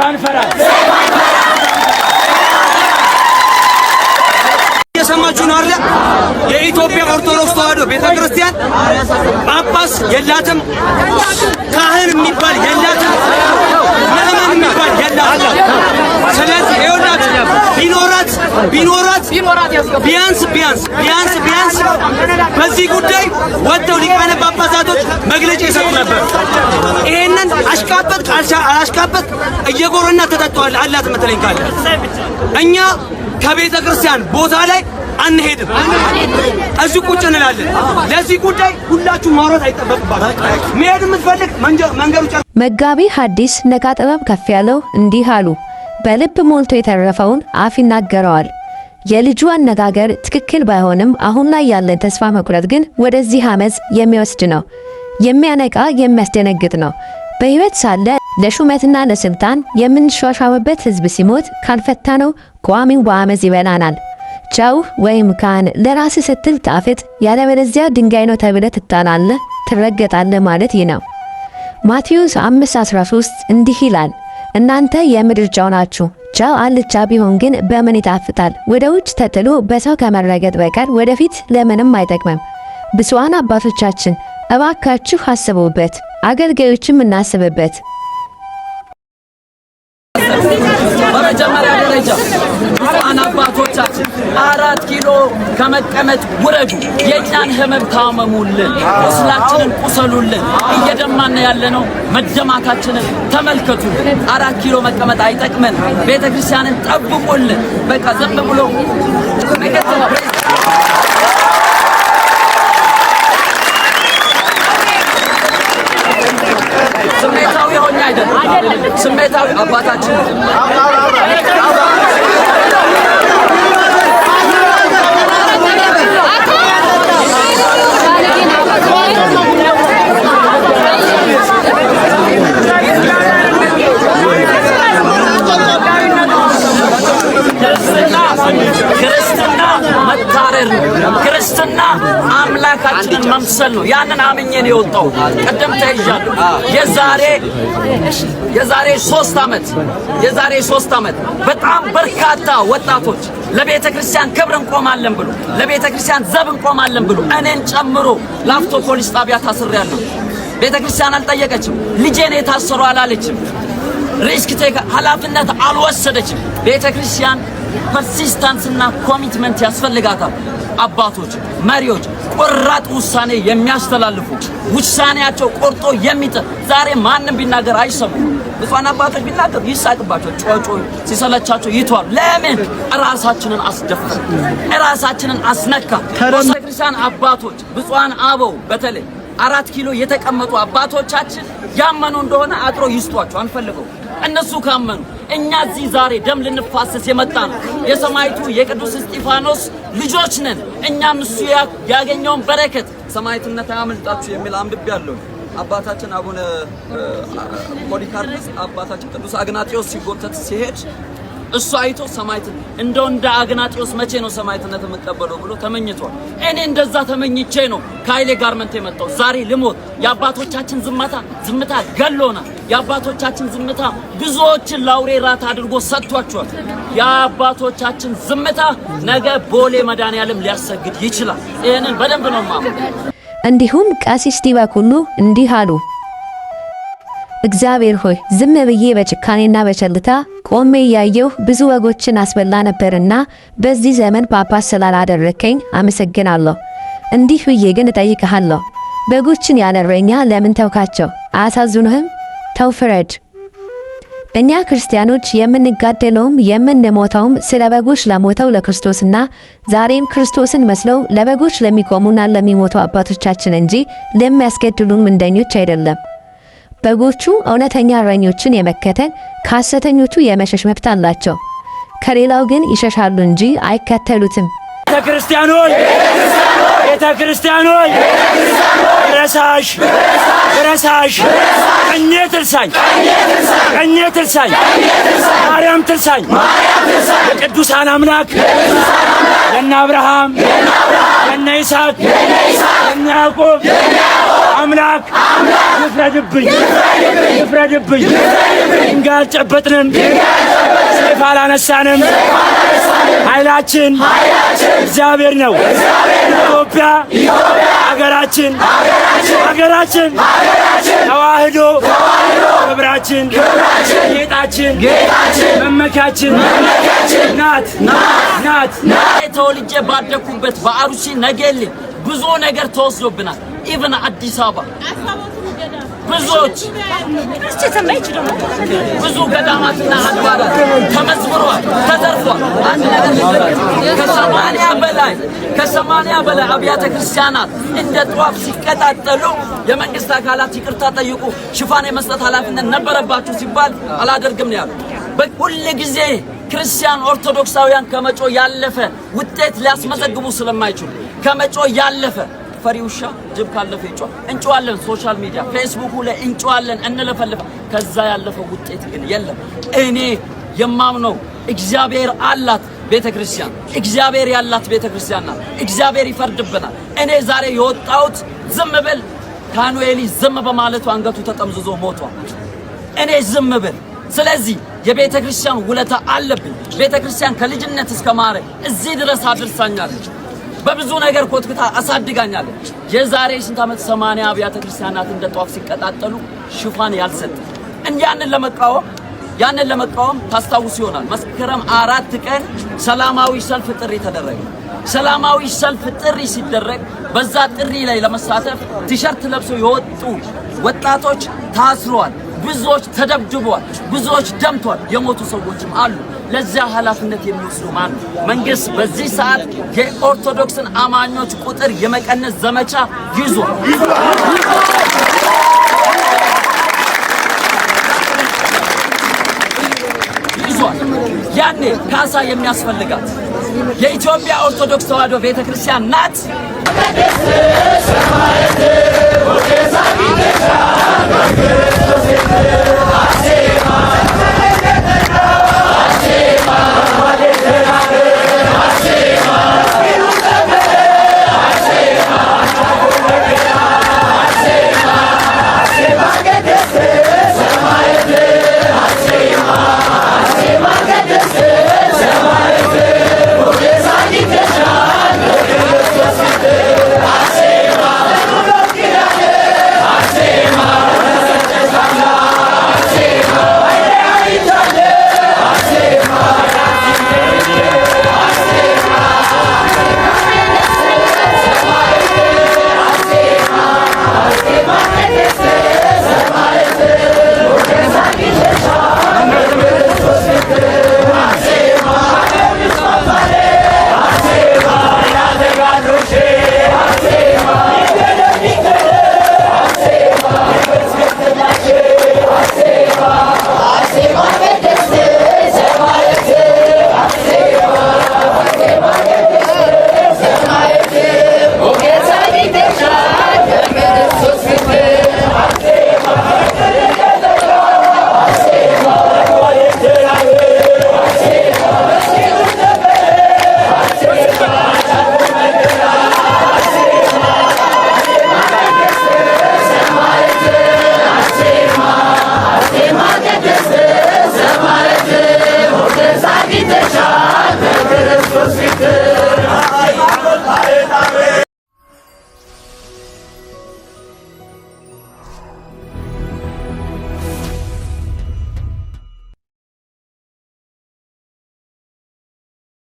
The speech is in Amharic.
አንፈራ የሰማችሁ ነው አይደል? የኢትዮጵያ ኦርቶዶክስ ተዋሕዶ ቤተክርስቲያን ጳጳስ የላትም፣ ካህን የሚባል የላትም፣ ምዕመን የሚባል የላትም። ስለዚህ ይኸውላችሁ ቢኖራት ቢያንስ በዚህ ጉዳይ ወጥተው ሊቃነ ጳጳሳቶች መግለጫ ይሰጡ ነበር። ይሄንን አሽቃበጥ እየጎረና ተጠጥቷል አላት መተለኝ ካለ እኛ ከቤተ ክርስቲያን ቦታ ላይ አንሄድም፣ እዚህ ቁጭ እንላለን። ለዚህ ጉዳይ ሁላችሁ ማውራት አይጠበቅባችሁም። መሄድ የምትፈልግ መንገዱ መጋቢ ሐዲስ ነቃ ጥበብ ከፍ ያለው እንዲህ አሉ። በልብ ሞልቶ የተረፈውን አፍ ይናገረዋል። የልጁ አነጋገር ትክክል ባይሆንም አሁን ላይ ያለን ተስፋ መቁረጥ ግን ወደዚህ አመጽ የሚወስድ ነው። የሚያነቃ የሚያስደነግጥ ነው። በህይወት ሳለ ለሹመትና ለስልጣን የምንሿሿምበት ህዝብ ሲሞት ካልፈታነው ቋሚው በአመጽ ይበላናል። ቻው ወይም ካህን ለራስ ስትል ጣፍጥ፣ ያለበለዚያ ድንጋይ ነው ተብለህ ትጣላለህ፣ ትረገጣለህ ማለት ይህ ነው። ማቴዎስ 5:13 እንዲህ ይላል፣ እናንተ የምድር ጨው ናችሁ። ጨው አልጫ ቢሆን ግን በምን ይጣፍጣል? ወደ ውጭ ተጥሎ በሰው ከመረገጥ በቀር ወደፊት ለምንም አይጠቅምም። ብፁዓን አባቶቻችን እባካችሁ አስቡበት፣ አገልጋዮችም እናስብበት። በመጀመሪያ ደረጃ ብፁዓን አባቶቻችን 4 ኪሎ ከመቀመጥ ውረዱ፣ የእኛን ህመም ታመሙልን፣ ቁስላችንን ቁሰሉልን። እየደማን ያለነው መደማታችንን ተመልከቱ። 4 ኪሎ መቀመጥ አይጠቅመን። ቤተክርስቲያንን ጠብቁልን። በቃ ዝም ብሎ ስሜታዊ ሆኜ አይደለም። ስሜታዊ አባታችን ክርስትና መታረር ነው። ክርስትና አምላካችንን መምሰል ነው። ያንን አምኜ ነው የወጣው። ቀደም ተይዣለሁ። የዛሬ 3 ዓመት በጣም በርካታ ወጣቶች ለቤተ ክርስቲያን ክብር እንቆማለን ብሎ ለቤተ ክርስቲያን ዘብ እንቆማለን ብሎ እኔን ጨምሮ ላፍቶ ፖሊስ ጣቢያ ታስሬያለሁ። ቤተ ክርስቲያን አልጠየቀችም። ልጄን የታሰሩ አላለችም። ሪስክ ቴክ ኃላፊነት አልወሰደችም። ቤተ ክርስቲያን ፐርሲስታንስ እና ኮሚትመንት ያስፈልጋታል። አባቶች፣ መሪዎች ቆራጥ ውሳኔ የሚያስተላልፉ ውሳኔያቸው ቆርጦ የሚጥል ዛሬ ማንም ቢናገር አይሰሙም። ብፁዓን አባቶች ቢናገር ይሳቅባቸው፣ ጮጮ ሲሰለቻቸው ይተዋል። ለምን? ራሳችንን አስደፈረ፣ ራሳችንን አስነካ። ቤተክርስቲያን አባቶች ብፁዓን አበው በተለይ 4 ኪሎ የተቀመጡ አባቶቻችን ያመኑ እንደሆነ አጥሮ ይስጧቸው፣ አንፈልገው። እነሱ ካመኑ እኛ እዚህ ዛሬ ደም ልንፋሰስ የመጣ ነው። የሰማዕቱ የቅዱስ እስጢፋኖስ ልጆች ነን። እኛም እሱ ያገኘውን በረከት ሰማዕትነት አያመልጣችሁ የሚል አንብቤያለሁ። አባታችን አቡነ ፖሊካርፕስ አባታችን ቅዱስ አግናጢዮስ ሲጎተት ሲሄድ እሱ አይቶ ሰማዕት እንደው እንደ አግናጢዮስ መቼ ነው ሰማዕትነት የምቀበለው ብሎ ተመኝቷል። እኔ እንደዛ ተመኝቼ ነው ከኃይሌ ጋርመንት የመጣው። ዛሬ ልሞት። የአባቶቻችን ዝምታ ገሎናል። የአባቶቻችን ዝምታ ብዙዎችን ላውሬ ራት አድርጎ ሰጥቷቸዋል። የአባቶቻችን ዝምታ ነገ ቦሌ መድኃኔዓለም ሊያሰግድ ይችላል። ይሄንን በደንብ ነው ማለት። እንዲሁም ቀሲስ ዲባኩሉ እንዲህ አሉ። እግዚአብሔር ሆይ ዝም ብዬ በጭካኔና በቸልታ ቆሜ ያየሁ ብዙ ወጎችን አስበላ ነበርና በዚህ ዘመን ጳጳስ ስላላደረከኝ አመሰግናለሁ። እንዲህ ብዬ ግን እጠይቅሃለሁ፣ በጎችን ያለ እረኛ ለምን ተውካቸው? አያሳዝኑህም? ተው ፍረድ። እኛ ክርስቲያኖች የምንጋደለውም የምንሞተውም ስለ በጎች ለሞተው ለክርስቶስና ዛሬም ክርስቶስን መስለው ለበጎች ለሚቆሙና ለሚሞቱ አባቶቻችን እንጂ ለሚያስገድሉን ምንደኞች አይደለም። በጎቹ እውነተኛ እረኞችን የመከተል ከሐሰተኞቹ የመሸሽ መብት አላቸው። ከሌላው ግን ይሸሻሉ እንጂ አይከተሉትም። ቤተክርስቲያኖች ረሳሽ ቀኜ ትርሳኝ ማርያም ትርሳኝ የቅዱሳን አምላክ የነ አብርሃም የነ ይስሐቅ የነ ያዕቆብ አምላክ ይፍረድብኝ። ድንጋይ አልጨበጥንም፣ ሰይፍ አላነሳንም። ኃይላችን እግዚአብሔር ነው። ኢትዮጵያ ሀገራችን ተዋህዶ ክብራችን ጌጣችን መመኪያችን ናት። ተወልጄ ባደኩበት በአሩሲ ነገሌ ብዙ ነገር ተወስዶብናል። ኢቭን አዲስ አበባ ብዙ ገዳማትና አድባራት ተመዝብሯል፣ ተዘርፏል። አንድ ነገር ከሰማንያ በላይ አብያተ ክርስቲያናት እንደ ጧፍ ሲቀጣጠሉ የመንግስት አካላት ይቅርታ ጠይቁ፣ ሽፋን የመስጠት ኃላፊነት ነበረባችሁ ሲባል አላደርግም ነው ያሉት። በሁሉ ጊዜ ክርስቲያን ኦርቶዶክሳውያን ከመጮ ያለፈ ውጤት ሊያስመዘግቡ ስለማይችሉ ከመጮ ያለፈ ፈሪ ውሻ ጅብ ካለፈ ይጮህ እንጮዋለን። ሶሻል ሚዲያ ፌስቡክ ላይ እንጮዋለን፣ እንለፈልፋ። ከዛ ያለፈ ውጤት ግን የለም። እኔ የማምነው እግዚአብሔር አላት ቤተክርስቲያን፣ እግዚአብሔር ያላት ቤተክርስቲያን ናት። እግዚአብሔር ይፈርድብናል። እኔ ዛሬ የወጣሁት ዝም ብል ካኑኤሊ ዝም በማለቱ አንገቱ ተጠምዝዞ ሞቷል። እኔ ዝም ብል ስለዚህ የቤተክርስቲያን ውለታ አለብኝ። ቤተክርስቲያን ከልጅነት እስከ ማረግ እዚህ ድረስ አድርሳኛለች። በብዙ ነገር ኮትኩታ አሳድጋኛለች። የዛሬ ስንት ዓመት 80 አብያተ ክርስቲያናት እንደ ጧፍ ሲቀጣጠሉ ሽፋን ያልሰጠ ያንን ለመቃወም ታስታውስ ይሆናል። መስከረም 4 ቀን ሰላማዊ ሰልፍ ጥሪ ተደረገ። ሰላማዊ ሰልፍ ጥሪ ሲደረግ በዛ ጥሪ ላይ ለመሳተፍ ቲሸርት ለብሰው የወጡ ወጣቶች ታስረዋል። ብዙዎች ተደብድበዋል። ብዙዎች ደምቷል። የሞቱ ሰዎችም አሉ። ለዚያ ኃላፊነት የሚወስዱ ማን? መንግስት በዚህ ሰዓት የኦርቶዶክስን አማኞች ቁጥር የመቀነስ ዘመቻ ይዟል። ያኔ ካሳ የሚያስፈልጋት የኢትዮጵያ ኦርቶዶክስ ተዋሕዶ ቤተክርስቲያን ናት።